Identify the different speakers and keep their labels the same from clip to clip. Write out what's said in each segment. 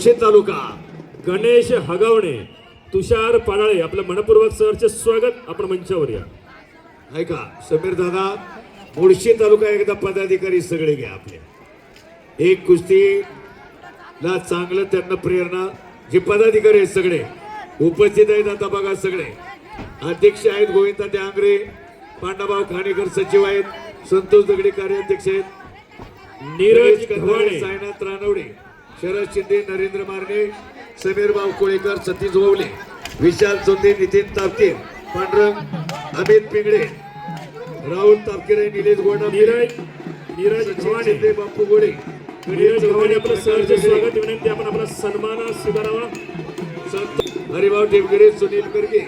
Speaker 1: मुळशी तालुका
Speaker 2: गणेश हगवणे, तुषार पाडाळे, आपलं मनपूर्वक सहर्ष स्वागत. आपण मंचावर या.
Speaker 1: ऐका समीर दादा, मुळशी तालुका एकदा पदाधिकारी सगळे घ्या आपले. एक कुस्तीला चांगलं त्यांना प्रेरणा जे पदाधिकारी आहेत सगळे उपस्थित आहेत. आता बघा सगळे अध्यक्ष आहेत, गोविंदा डांगरे, पांडाभाऊ खाणेकर सचिव आहेत, संतोष दगडे कार्याध्यक्ष आहेत,
Speaker 2: नीरज गव्हाणे,
Speaker 1: सायनाथ रानवडे, शरद शिंदे, नरेंद्र मारणे, समीर भाऊ कोळेकर, सतीश ओवले, विशाल चोंदे, नितीन तापकीर, पांडुरंग, अमित पिंगळे, राहुल तापकीर, निलेश गोडा,
Speaker 2: नीरज गव्हाणे,
Speaker 1: बापू गोडे,
Speaker 2: नीरज गव्हाणे, आपलं सहर्ष स्वागत. विनंती आपण आपला सन्मान स्वीकारावा.
Speaker 1: हरिभाऊ टेमगिरे, सुनील करगे,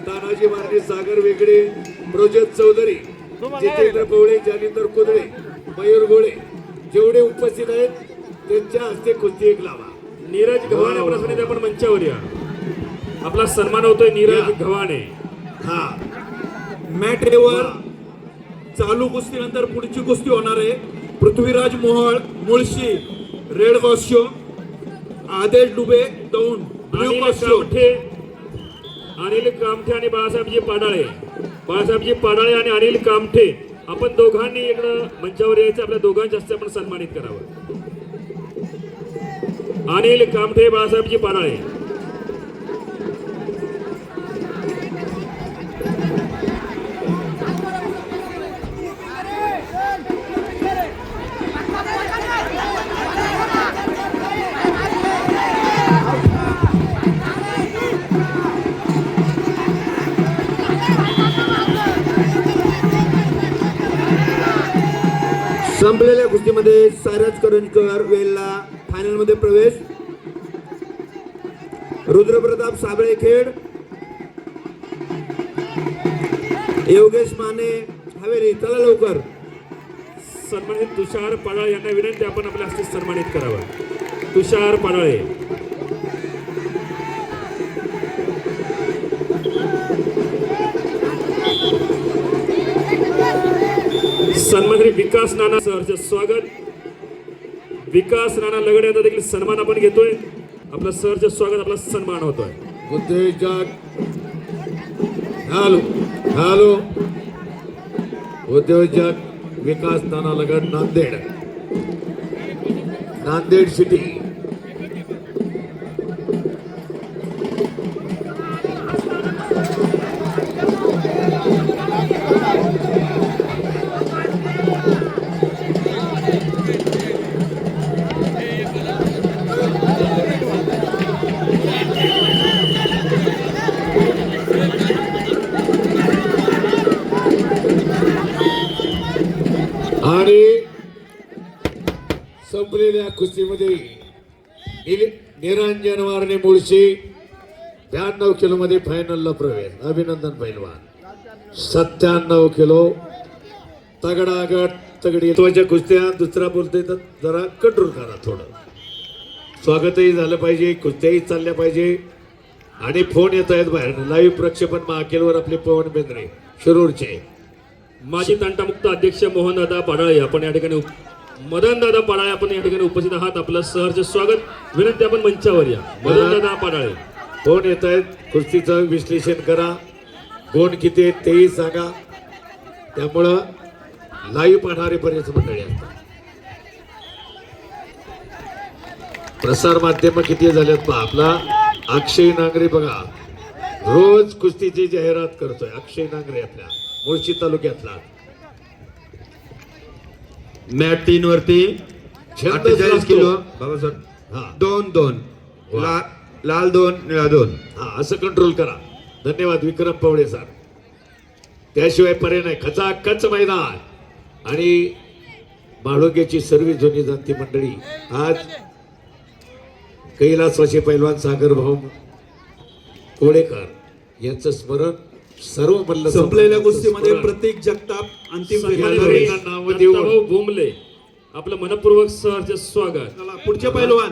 Speaker 1: तानाजी मारणे, सागर वेगळे, प्रोजत चौधरी, जितेंद्र पवळे, जालिंदर कुदळे, मयूर गोळे, जेवढे उपस्थित आहेत त्यांच्या हस्ते कुस्ती एक लावा.
Speaker 2: नीरज गव्हाणे आपल्या विनंती आपण मंचावर या. आपला सन्मान होतोय नीरज गव्हाणे.
Speaker 1: हा
Speaker 3: मॅटरेवर चालू कुस्तीनंतर पुढची कुस्ती होणार आहे. पृथ्वीराज मोहोळ, मुळशी, रेड कॉस्ट्यूम, आदेश डुबे, दौंड, ब्ल्यू कॉस्ट्यूम.
Speaker 2: अनिल कामठे आणि बाळासाहेबजी पाडाळे, बाळासाहेबजी पाडाळे आणि अनिल कामठे, आपण दोघांनी इकडं मंचावर यायचं. आपल्या दोघांच्या हस्ते आपण सन्मानित करावं. अनिल कामठे, बाळासाहेबजी पाडाळे.
Speaker 3: संपलेल्या कुस्तीमध्ये सायराज करंजकर वेल्ला फायनल मध्ये प्रवेश. रुद्रप्रताप साबळेखेड, योगेश माने हवेली. चला लवकर.
Speaker 2: सन्मानित तुषार पाडाळे यांना विनंती आपण आपल्या हस्ते सन्मानित करावं. तुषार पाडाळे. सन्मानित विकास नाना सहर्ष स्वागत. विकास नाना लगडे यांचा देखील सन्मान आपण घेतोय. आपलं सहर्ष स्वागत, आपला सन्मान होतोय.
Speaker 1: उद्योजक हॅलो हॅलो उद्योजक विकास नाना लगड, नांदेड, नांदेड सिटी. आणि संपलेल्या कुस्तीमध्ये निरंजन मारणे मुळशी 92 किलो मध्ये फायनलला प्रवेश. अभिनंदन पैलवान. 97 किलो तगडा गट तगडी येतोच्या कुस्त्या. दुसरा बोलतोय तर जरा कंट्रोल करा थोडं. स्वागतही झालं पाहिजे, कुस्त्याही चालल्या पाहिजे. आणि फोन येत आहेत बाहेर. लाईव्ह प्रक्षेपण महाकेलवर आपले पवन बेंद्रे शिरूरचे.
Speaker 2: माजी तंटामुक्त अध्यक्ष मोहनदादा पाडाळे आपण या ठिकाणी मदनदादा पाडाळे आपण या ठिकाणी उपस्थित आहात. आपलं सहर्ष स्वागत. विनंती आपण मंचावर या. मदनदादा पाडाळे.
Speaker 1: फोन येत आहेत. कुस्तीचं विश्लेषण करा, कोण किती आहेत तेही सांगा. त्यामुळं लाईव्ह पाहणारे बरेच मंडळी असतात. प्रसार माध्यम किती झालेत पहा. आपला अक्षय नांगरे बघा रोज कुस्तीची जाहिरात करतोय. अक्षय नांगरे आपल्या मुळशी तालुक्यातला.
Speaker 4: मॅट 3 वरती 48 किलो बाबा सर.
Speaker 1: हा
Speaker 4: 2-2 लाल 2 निळा 2.
Speaker 1: हा असं कंट्रोल करा. धन्यवाद विक्रम पवळे सर. त्याशिवाय पर्याय नाही. खचाखच मैदान. आणि माळोग्याची सर्व जुनी जाती मंडळी आज कैलासवासी पैलवान सागर भाऊ कोळेकर यांचं स्मरण सर्व मल्ल.
Speaker 3: संपलेल्या कुस्तीमध्ये प्रतीक जगताप अंतिम फेरीला
Speaker 2: नाव देऊन भोमले आपलं मनपूर्वक सहर्ष स्वागत.
Speaker 3: पुढचे पैलवान